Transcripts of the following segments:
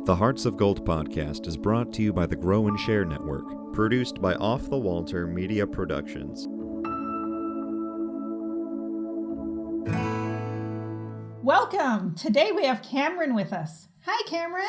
The Hearts of Gold podcast is brought to you by the Grow and Share Network, produced by Off the Walter Media Productions. Welcome! Today we have Cameryn with us. Hi, Cameryn.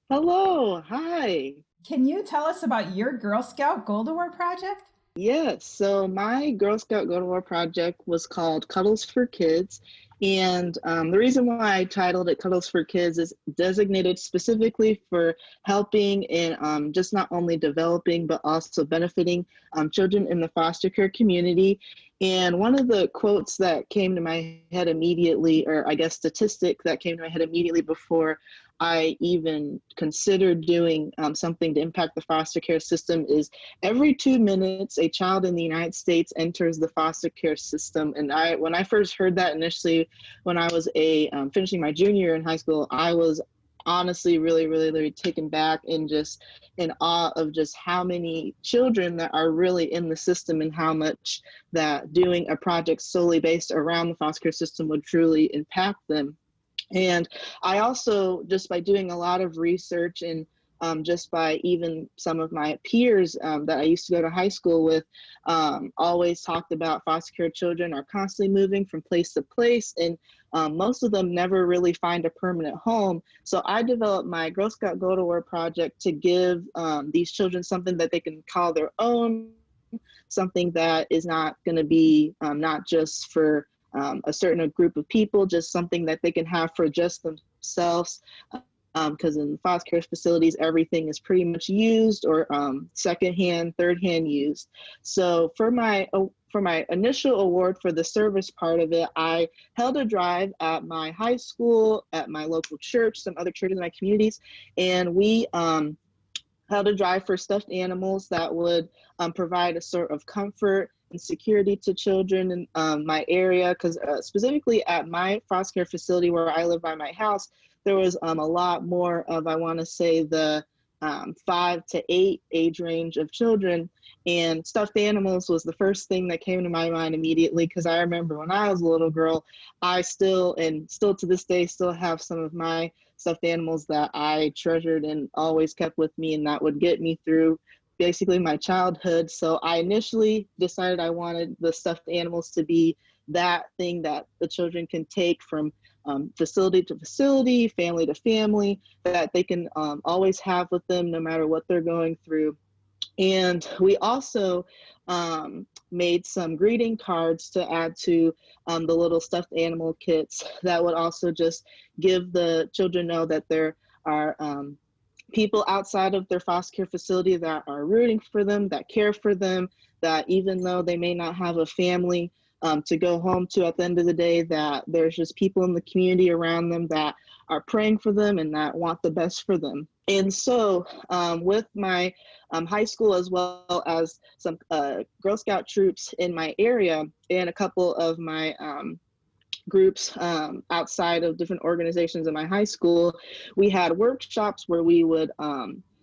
Hello, hi. Can you tell us about your Girl Scout Gold Award project? Yes, so my Girl Scout Go to War project was called Cuddles for Kids. And the reason why I titled it Cuddles for Kids is designated specifically for helping in just not only developing, but also benefiting children in the foster care community. And one of the quotes that came to my head immediately, or I guess statistic that came to my head immediately before I even considered doing something to impact the foster care system is every 2 minutes, a child in the United States enters the foster care system. And when I first heard that initially, when I was finishing my junior year in high school, I was honestly really taken back and just in awe of just how many children that are really in the system and how much that doing a project solely based around the foster care system would truly impact them. And I also, just by doing a lot of research and just by even some of my peers that I used to go to high school with, always talked about foster care children are constantly moving from place to place, and most of them never really find a permanent home. So I developed my Girl Scout Go to War project to give these children something that they can call their own, something that is not going to be not just for a certain group of people, just something that they can have for just themselves. Because in foster care facilities, everything is pretty much used or secondhand, thirdhand used. So for my initial award for the service part of it, I held a drive at my high school, at my local church, some other churches in my communities, and we held a drive for stuffed animals that would provide a sort of comfort and security to children in my area, because specifically at my foster care facility where I live by my house, there was a lot more of, I want to say, the 5 to 8 age range of children, and stuffed animals was the first thing that came to my mind immediately, because I remember when I was a little girl, I still to this day still have some of my stuffed animals that I treasured and always kept with me, and that would get me through basically my childhood. So I initially decided I wanted the stuffed animals to be that thing that the children can take from facility to facility, family to family, that they can always have with them no matter what they're going through. And we also made some greeting cards to add to the little stuffed animal kits that would also just give the children know that there are people outside of their foster care facility that are rooting for them, that care for them, that even though they may not have a family to go home to at the end of the day, that there's just people in the community around them that are praying for them and that want the best for them. And so with my high school, as well as some Girl Scout troops in my area and a couple of my groups outside of different organizations in my high school, we had workshops where we would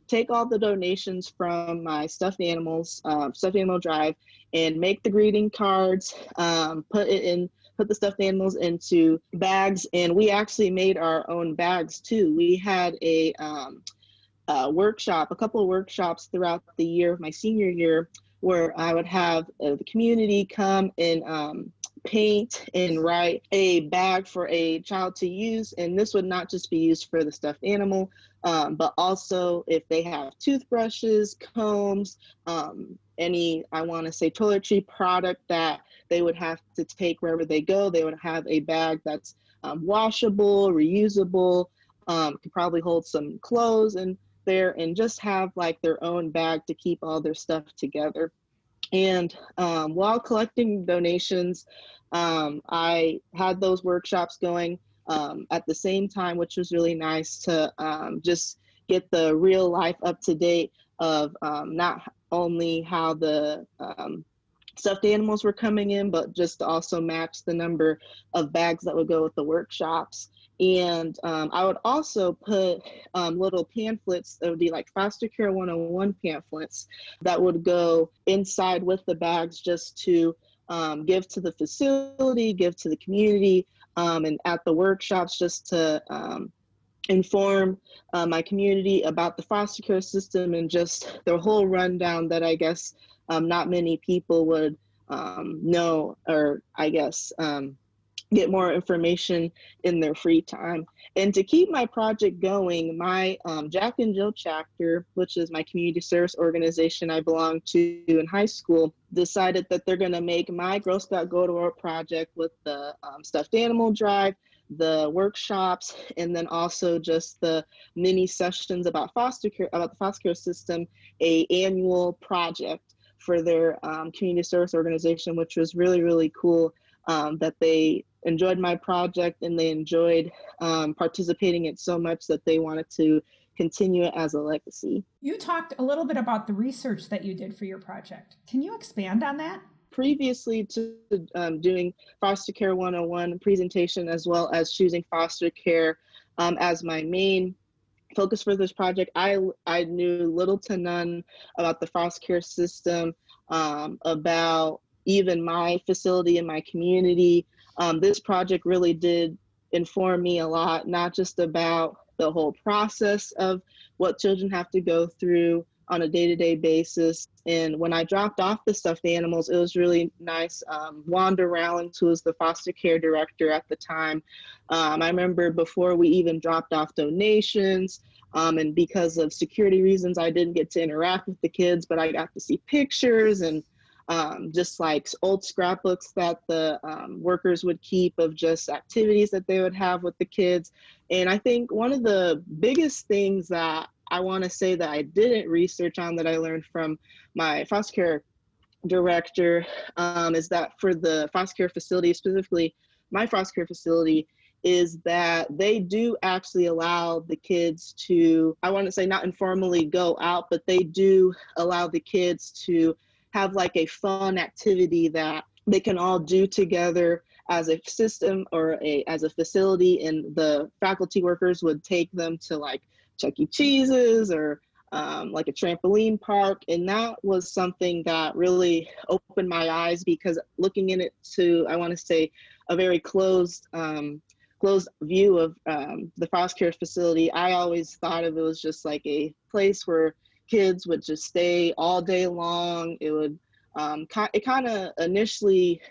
take all the donations from my stuffed animal drive and make the greeting cards, put the stuffed animals into bags, and we actually made our own bags too. We had a couple of workshops throughout the year of my senior year, where I would have the community come and paint and write a bag for a child to use. And this would not just be used for the stuffed animal, but also if they have toothbrushes, combs, any, I want to say, toiletry product that they would have to take wherever they go, they would have a bag that's washable, reusable, could probably hold some clothes in there, and just have like their own bag to keep all their stuff together. And while collecting donations, I had those workshops going at the same time, which was really nice to just get the real life up to date of not only how the stuffed animals were coming in, but just to also match the number of bags that would go with the workshops. And I would also put little pamphlets that would be like Foster Care 101 pamphlets that would go inside with the bags, just to give to the facility, give to the community, and at the workshops, just to inform my community about the foster care system and just the whole rundown that I guess not many people would know, or I guess get more information in their free time. And to keep my project going, my Jack and Jill chapter, which is my community service organization I belong to in high school, decided that they're going to make my Girl Scout Go to War project with the stuffed animal drive, the workshops, and then also just the mini sessions about foster care, about the foster care system, a annual project for their community service organization, which was really, really cool. That they enjoyed my project and they enjoyed participating in it so much that they wanted to continue it as a legacy. You talked a little bit about the research that you did for your project. Can you expand on that? Previously to doing Foster Care 101 presentation, as well as choosing foster care as my main focus for this project, I knew little to none about the foster care system, about even my facility and my community. This project really did inform me a lot, not just about the whole process of what children have to go through on a day-to-day basis. And when I dropped off the stuffed animals, it was really nice. Wanda Rowlands, who was the foster care director at the time, I remember before we even dropped off donations, and because of security reasons, I didn't get to interact with the kids, but I got to see pictures and just like old scrapbooks that the workers would keep of just activities that they would have with the kids. And I think one of the biggest things that I want to say that I didn't research on that I learned from my foster care director is that for the foster care facility, specifically my foster care facility, is that they do actually allow the kids to, I want to say not informally go out, but they do allow the kids to have like a fun activity that they can all do together as a system or as a facility, and the faculty workers would take them to like Chuck E. Cheese's or like a trampoline park. And that was something that really opened my eyes, because looking in it to, I want to say, a very closed view of the foster care facility, I always thought of it was just like a place where kids would just stay all day long. It would, it kind of initially,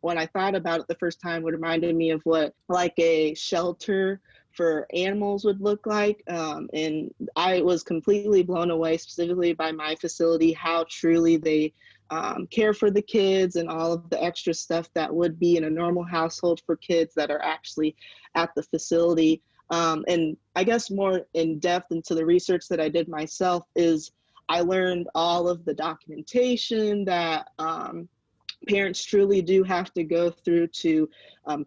when I thought about it the first time, would reminded me of what like a shelter for animals would look like. And I was completely blown away, specifically by my facility, how truly they care for the kids and all of the extra stuff that would be in a normal household for kids that are actually at the facility. And I guess more in depth into the research that I did myself is I learned all of the documentation that parents truly do have to go through to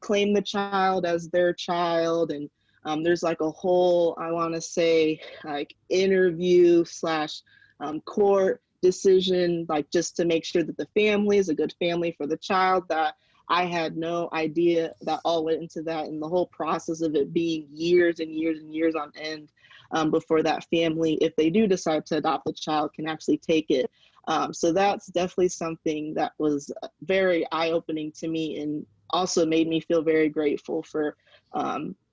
claim the child as their child. And there's like a whole, I want to say, like interview slash court decision, like just to make sure that the family is a good family for the child, that I had no idea that all went into that, and the whole process of it being years and years and years on end before that family, if they do decide to adopt the child, can actually take it. So that's definitely something that was very eye-opening to me, and also made me feel very grateful for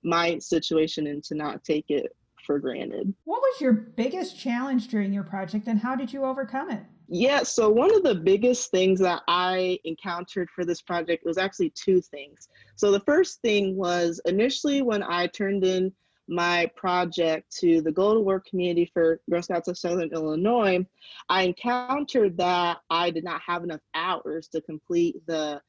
my situation and to not take it for granted. What was your biggest challenge during your project, and how did you overcome it? Yeah, so one of the biggest things that I encountered for this project was actually two things. So the first thing was initially when I turned in my project to the Go to Work community for Girl Scouts of Southern Illinois, I encountered that I did not have enough hours to complete the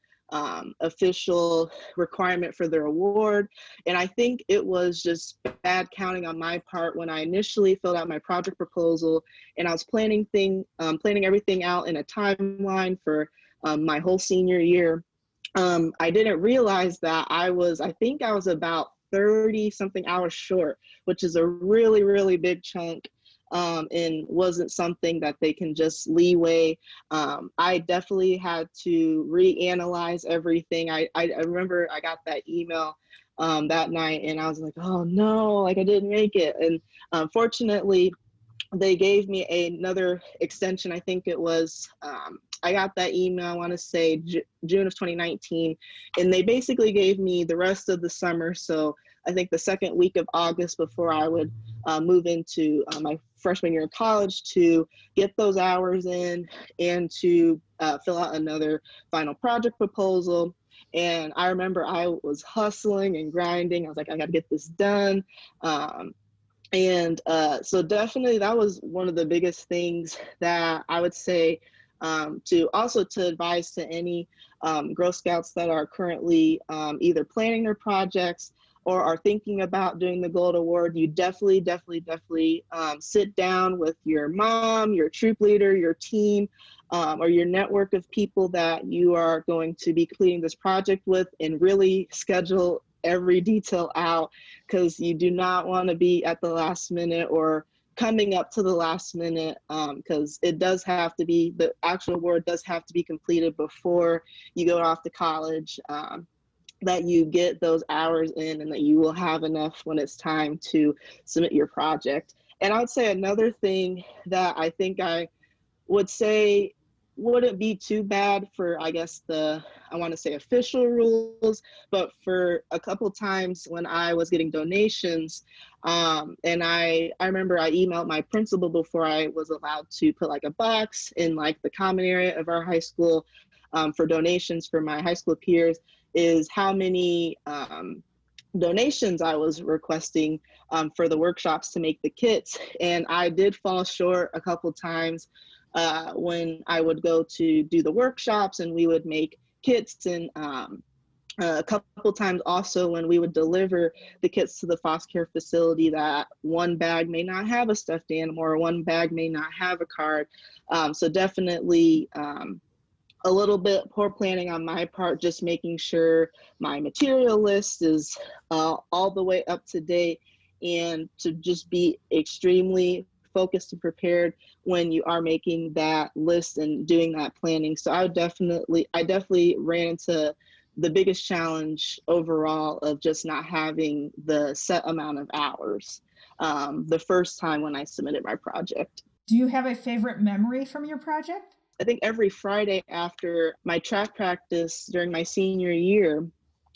official requirement for their award. And I think it was just bad counting on my part when I initially filled out my project proposal, and I was planning everything out in a timeline for my whole senior year. I didn't realize that I think I was about 30 something hours short, which is a really, really big chunk. And wasn't something that they can just leeway. I definitely had to reanalyze everything. I remember I got that email that night, and I was like, oh no, like I didn't make it. And fortunately, they gave me another extension. I think it was, I got that email, I want to say June of 2019, and they basically gave me the rest of the summer. So I think, the second week of August before I would move into my freshman year of college to get those hours in and to fill out another final project proposal. And I remember I was hustling and grinding. I was like, I got to get this done. So definitely that was one of the biggest things that I would say to advise to any Girl Scouts that are currently either planning their projects or are thinking about doing the Gold Award. You definitely sit down with your mom, your troop leader, your team, or your network of people that you are going to be completing this project with, and really schedule every detail out, because you do not want to be at the last minute or coming up to the last minute, because the actual award does have to be completed before you go off to college, that you get those hours in and that you will have enough when it's time to submit your project. And I would say another thing that I think I would say wouldn't be too bad for, I guess, I want to say official rules, but for a couple times when I was getting donations, and I remember I emailed my principal before I was allowed to put like a box in like the common area of our high school for donations for my high school peers, is how many donations I was requesting for the workshops to make the kits. And I did fall short a couple times when I would go to do the workshops and we would make kits, and a couple times also when we would deliver the kits to the foster care facility, that one bag may not have a stuffed animal or one bag may not have a card. So definitely a little bit poor planning on my part, just making sure my material list is all the way up to date, and to just be extremely focused and prepared when you are making that list and doing that planning. So I definitely ran into the biggest challenge overall of just not having the set amount of hours the first time when I submitted my project. Do you have a favorite memory from your project? I think every Friday after my track practice during my senior year,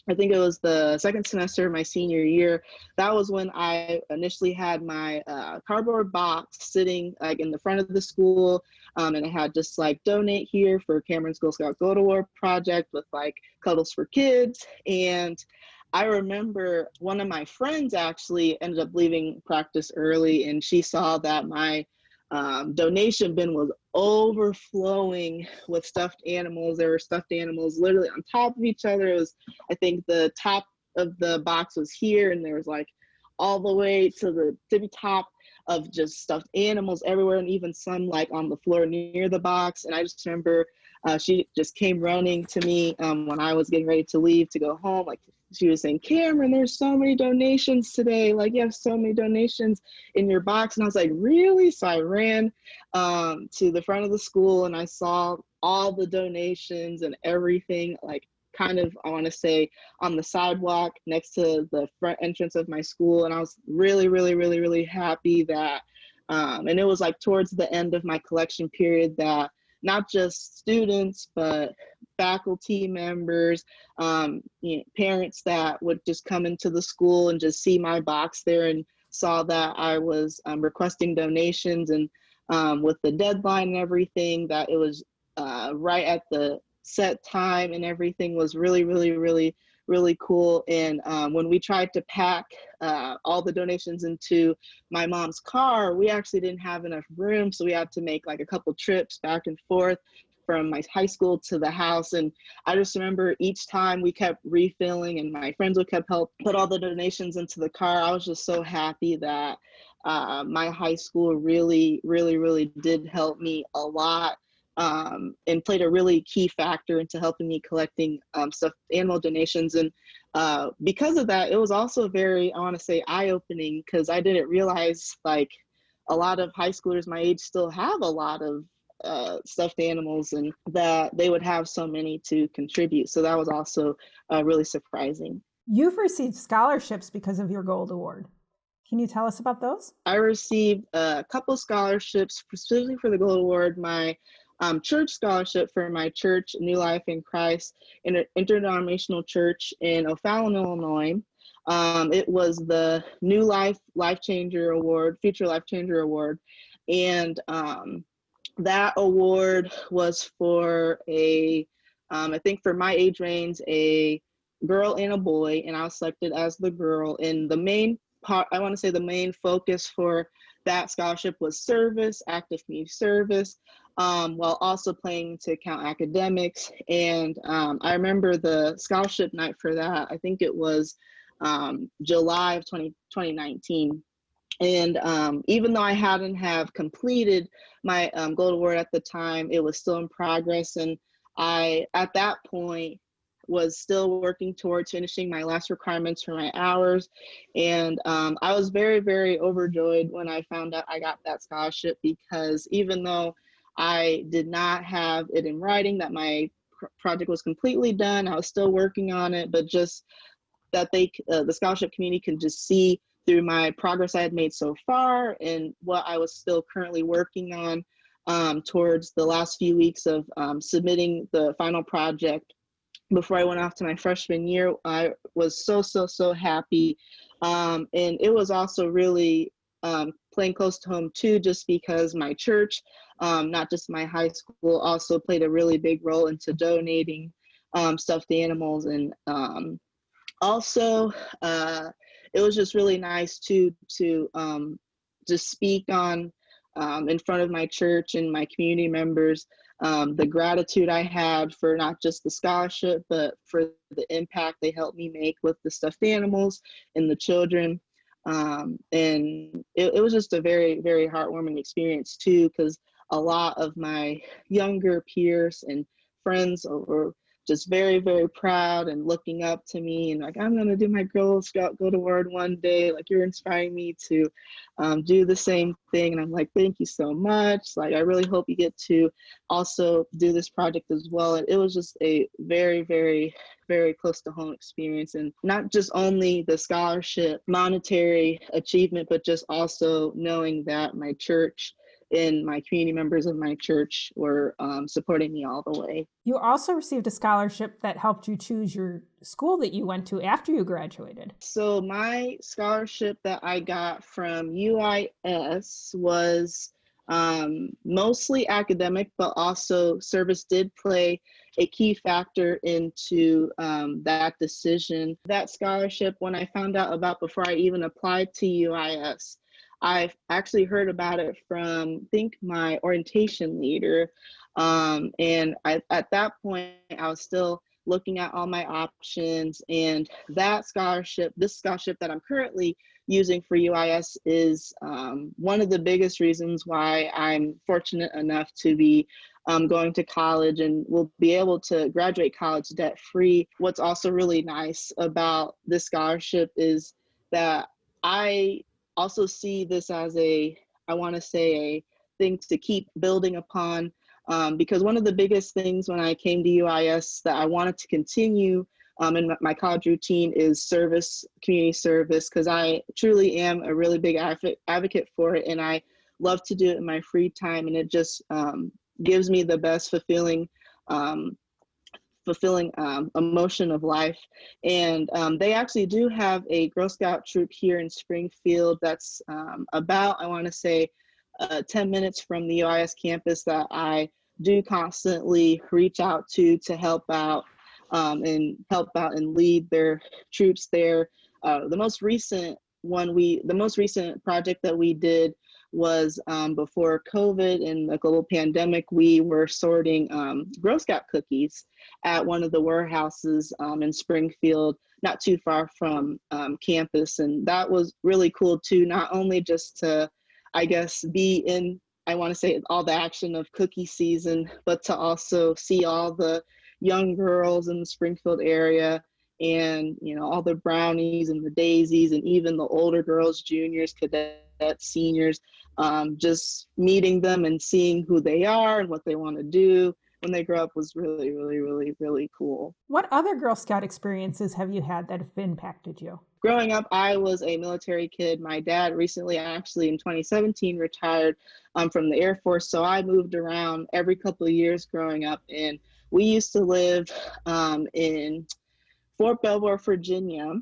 I think it was the second semester of my senior year, that was when I initially had my cardboard box sitting like in the front of the school, and it had just like donate here for Cameryn's Girl Scout Go to War project with like Cuddles for Kids. And I remember one of my friends actually ended up leaving practice early, and she saw that my donation bin was overflowing with stuffed animals. There were stuffed animals literally on top of each other. It was, I think the top of the box was here, and there was like all the way to the tippy top of just stuffed animals everywhere, and even some like on the floor near the box. And I just remember she just came running to me when I was getting ready to leave to go home. Like, she was saying, Cameryn, there's so many donations today. Like, you have so many donations in your box. And I was like, really? So I ran to the front of the school, and I saw all the donations and everything, like kind of, I want to say, on the sidewalk next to the front entrance of my school. And I was really, really, really, really happy that, and it was like towards the end of my collection period, that not just students, but faculty members, parents that would just come into the school and just see my box there and saw that I was requesting donations, and with the deadline and everything, that it was right at the set time, and everything was really, really, really, really cool. And when we tried to pack all the donations into my mom's car, we actually didn't have enough room, so we had to make like a couple trips back and forth from my high school to the house. And I just remember each time we kept refilling, and my friends would kept help put all the donations into the car. I was just so happy that my high school really, really, really did help me a lot, and played a really key factor into helping me collecting stuffed animal donations. And because of that, it was also very, I want to say, eye-opening, because I didn't realize like a lot of high schoolers my age still have a lot of stuffed animals, and that they would have so many to contribute. So that was also really surprising. You've received scholarships because of your Gold Award. Can you tell us about those? I received a couple scholarships specifically for the Gold Award. My church scholarship for my church, New Life in Christ, in an interdenominational church in O'Fallon, Illinois. It was the New Life Changer Award, Future Life Changer Award. And that award was for I think for my age range, a girl and a boy, and I was selected as the girl. And the main part, I want to say the main focus for that scholarship was service, active community service, while also playing into account academics. And I remember the scholarship night for that, I think it was July of 2019. And even though I hadn't have completed my gold award at the time, it was still in progress. And I, at that point, was still working towards finishing my last requirements for my hours. And I was very, very overjoyed when I found out I got that scholarship, because even though I did not have it in writing that my project was completely done, I was still working on it, but just that the scholarship community can just see through my progress I had made so far and what I was still currently working on towards the last few weeks of submitting the final project before I went off to my freshman year. I was so happy. And it was also really playing close to home too, just because my church, not just my high school, also played a really big role into donating stuffed animals. And also, it was just really nice to just speak on in front of my church and my community members, the gratitude I had for not just the scholarship, but for the impact they helped me make with the stuffed animals and the children. And it was just a very, very heartwarming experience too, because a lot of my younger peers and friends were just very, very proud and looking up to me and like, I'm gonna do my Girl Scout Gold Award one day. Like, you're inspiring me to do the same thing. And I'm like, thank you so much. Like, I really hope you get to also do this project as well. And it was just a very, very, very close to home experience. And not just only the scholarship, monetary achievement, but just also knowing that my church and my community members of my church were supporting me all the way. You also received a scholarship that helped you choose your school that you went to after you graduated. So my scholarship that I got from UIS was mostly academic, but also service did play a key factor into that decision. That scholarship, when I found out about before I even applied to UIS, I've actually heard about it from, I think, my orientation leader. And at that point, I was still looking at all my options. And that scholarship, this scholarship that I'm currently using for UIS, is one of the biggest reasons why I'm fortunate enough to be going to college and will be able to graduate college debt free. What's also really nice about this scholarship is that I also see this as a thing to keep building upon, because one of the biggest things when I came to UIS that I wanted to continue in my college routine is service, community service, because I truly am a really big advocate for it, and I love to do it in my free time, and it just gives me the best fulfilling emotion of life. And they actually do have a Girl Scout troop here in Springfield that's about, I want to say, 10 minutes from the UIS campus that I do constantly reach out to help out and lead their troops there. The most recent project that we did was before COVID and the global pandemic. We were sorting Girl Scout cookies at one of the warehouses in Springfield, not too far from campus. And that was really cool too, not only just to, I guess, be in, I want to say, all the action of cookie season, but to also see all the young girls in the Springfield area and, you know, all the brownies and the daisies and even the older girls, juniors, cadets, seniors, just meeting them and seeing who they are and what they want to do when they grow up was really, really, really, really cool. What other Girl Scout experiences have you had that have impacted you? Growing up, I was a military kid. My dad recently, actually in 2017, retired from the Air Force. So I moved around every couple of years growing up. And we used to live in Fort Belvoir, Virginia.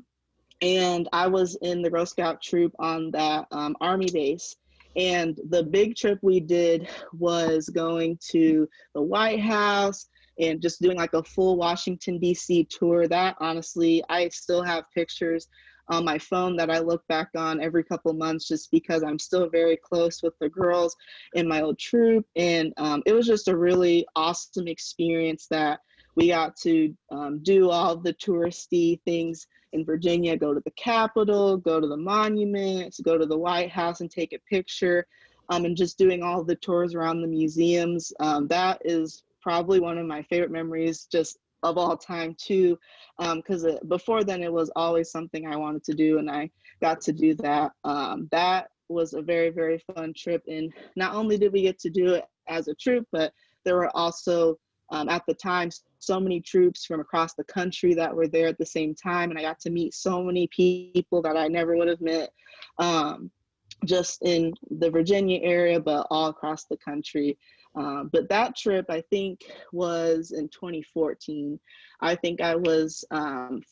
and I was in the Girl Scout troop on that Army base. And the big trip we did was going to the White House and just doing like a full Washington, D.C. tour. That honestly, I still have pictures on my phone that I look back on every couple months, just because I'm still very close with the girls in my old troop. And it was just a really awesome experience that we got to do all the touristy things in Virginia, go to the Capitol, go to the monuments, go to the White House and take a picture, and just doing all the tours around the museums. That is probably one of my favorite memories just of all time too, because before then it was always something I wanted to do, and I got to do that. That was a very, very fun trip, and not only did we get to do it as a troop, but there were also at the time so many troops from across the country that were there at the same time, and I got to meet so many people that I never would have met just in the Virginia area, but all across the country. But that trip, I think, was in 2014. I think I was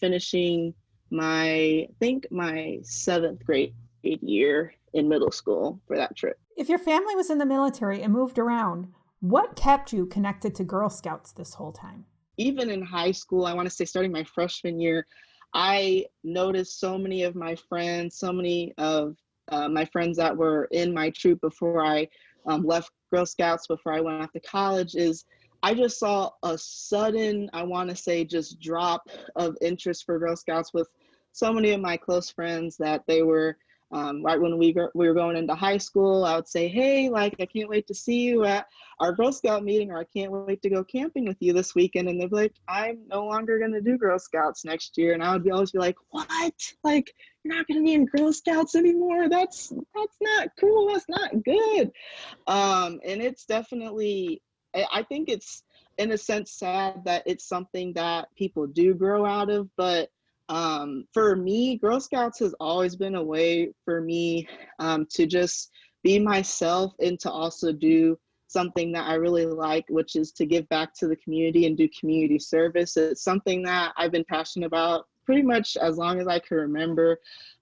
finishing my 7th grade year in middle school for that trip. If your family was in the military and moved around, what kept you connected to Girl Scouts this whole time? Even in high school, I want to say starting my freshman year, I noticed so many of my friends, so many of my friends that were in my troop before I left Girl Scouts, before I went off to college, is I just saw a sudden, I want to say, just drop of interest for Girl Scouts with so many of my close friends that they were right when we were going into high school. I would say, hey, like, I can't wait to see you at our Girl Scout meeting, or I can't wait to go camping with you this weekend. And they'd be like, I'm no longer going to do Girl Scouts next year. And I would always be like, what? Like, you're not going to be in Girl Scouts anymore? That's not cool. That's not good. And it's definitely, I think it's in a sense sad that it's something that people do grow out of, but for me, Girl Scouts has always been a way for me to just be myself and to also do something that I really like, which is to give back to the community and do community service. It's something that I've been passionate about pretty much as long as I can remember.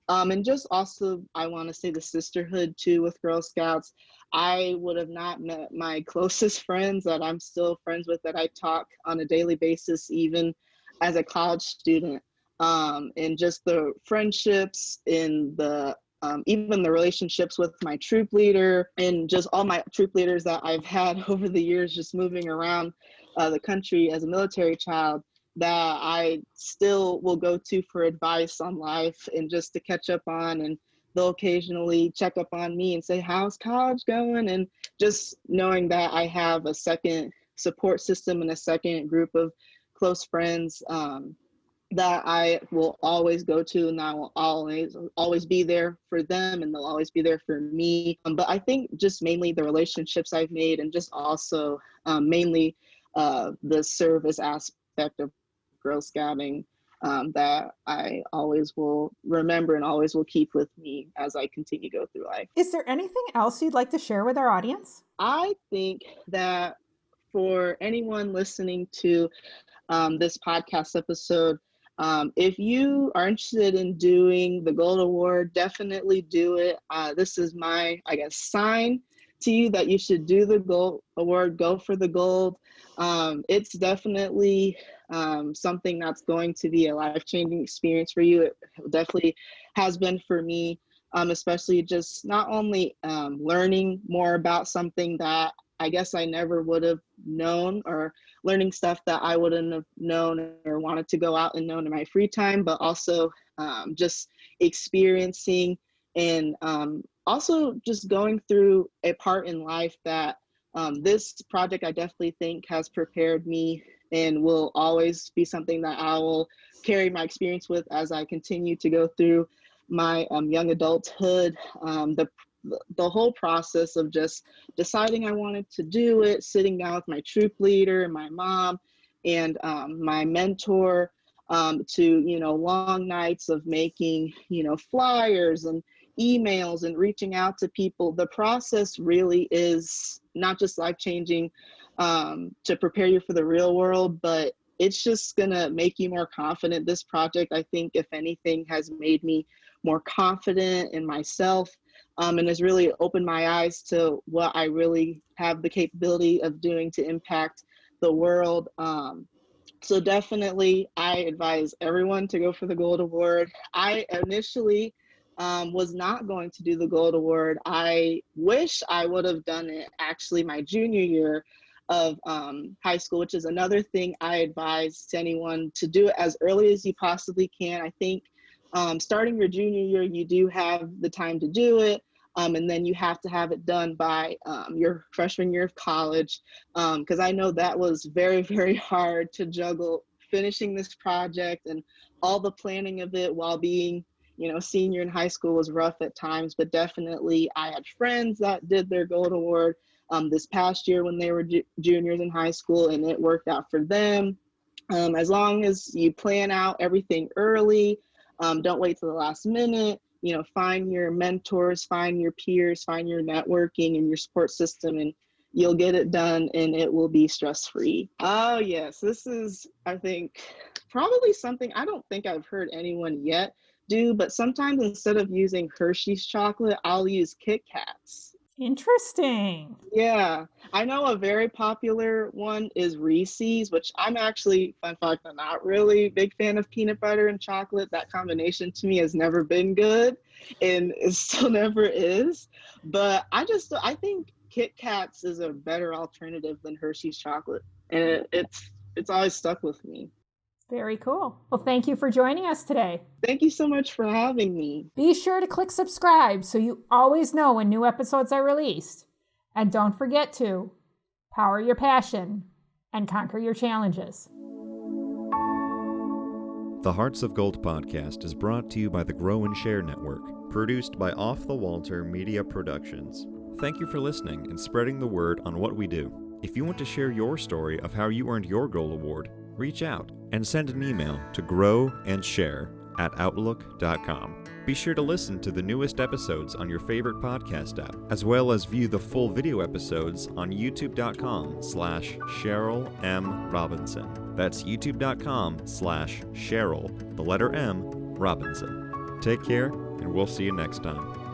And just also, I want to say the sisterhood too with Girl Scouts. I would have not met my closest friends that I'm still friends with, that I talk on a daily basis, even as a college student. And just the friendships in the even the relationships with my troop leader and just all my troop leaders that I've had over the years, just moving around the country as a military child, that I still will go to for advice on life and just to catch up on. And they'll occasionally check up on me and say, how's college going? And just knowing that I have a second support system and a second group of close friends that I will always go to, and I will always be there for them, and they'll always be there for me. But I think just mainly the relationships I've made, and just also mainly the service aspect of Girl Scouting that I always will remember and always will keep with me as I continue to go through life. Is there anything else you'd like to share with our audience? I think that for anyone listening to this podcast episode, if you are interested in doing the Gold Award, definitely do it. This is my, I guess, sign to you that you should do the Gold Award, go for the gold. It's definitely something that's going to be a life-changing experience for you. It definitely has been for me, especially just not only learning more about something that I guess I never would have known, or learning stuff that I wouldn't have known or wanted to go out and know in my free time, but also just experiencing and also just going through a part in life that this project I definitely think has prepared me and will always be something that I will carry my experience with as I continue to go through my young adulthood. The whole process of just deciding I wanted to do it, sitting down with my troop leader and my mom and my mentor, to, long nights of making, flyers and emails and reaching out to people. The process really is not just life-changing to prepare you for the real world, but it's just gonna make you more confident. This project, I think, if anything, has made me more confident in myself, and has really opened my eyes to what I really have the capability of doing to impact the world. So definitely, I advise everyone to go for the Gold Award. I initially was not going to do the Gold Award. I wish I would have done it actually my junior year of high school, which is another thing I advise to anyone to do it as early as you possibly can. I think starting your junior year, you do have the time to do it. And then you have to have it done by your freshman year of college, because I know that was very, very hard to juggle finishing this project, and all the planning of it while being, senior in high school was rough at times. But definitely I had friends that did their Gold Award this past year when they were juniors in high school, and it worked out for them. As long as you plan out everything early, don't wait till the last minute. Find your mentors, find your peers, find your networking and your support system, and you'll get it done, and it will be stress-free. Oh yes, this is, I think, probably something I don't think I've heard anyone yet do, but sometimes instead of using Hershey's chocolate, I'll use Kit Kats. Interesting. Yeah, I know a very popular one is Reese's, which I'm actually, fun fact, I'm not really a big fan of peanut butter and chocolate. That combination to me has never been good, and it still never is. But I think Kit Kats is a better alternative than Hershey's chocolate, and it's always stuck with me. Very cool. Well, thank you for joining us today. Thank you so much for having me. Be sure to click subscribe so you always know when new episodes are released. And don't forget to power your passion and conquer your challenges. The Hearts of Gold podcast is brought to you by the Grow and Share Network, produced by Off the Walter Media Productions. Thank you for listening and spreading the word on what we do. If you want to share your story of how you earned your Gold Award, reach out and send an email to growandshare@outlook.com. Be sure to listen to the newest episodes on your favorite podcast app, as well as view the full video episodes on youtube.com/Cheryl M. Robinson. That's youtube.com/Cheryl, the letter M, Robinson. Take care, and we'll see you next time.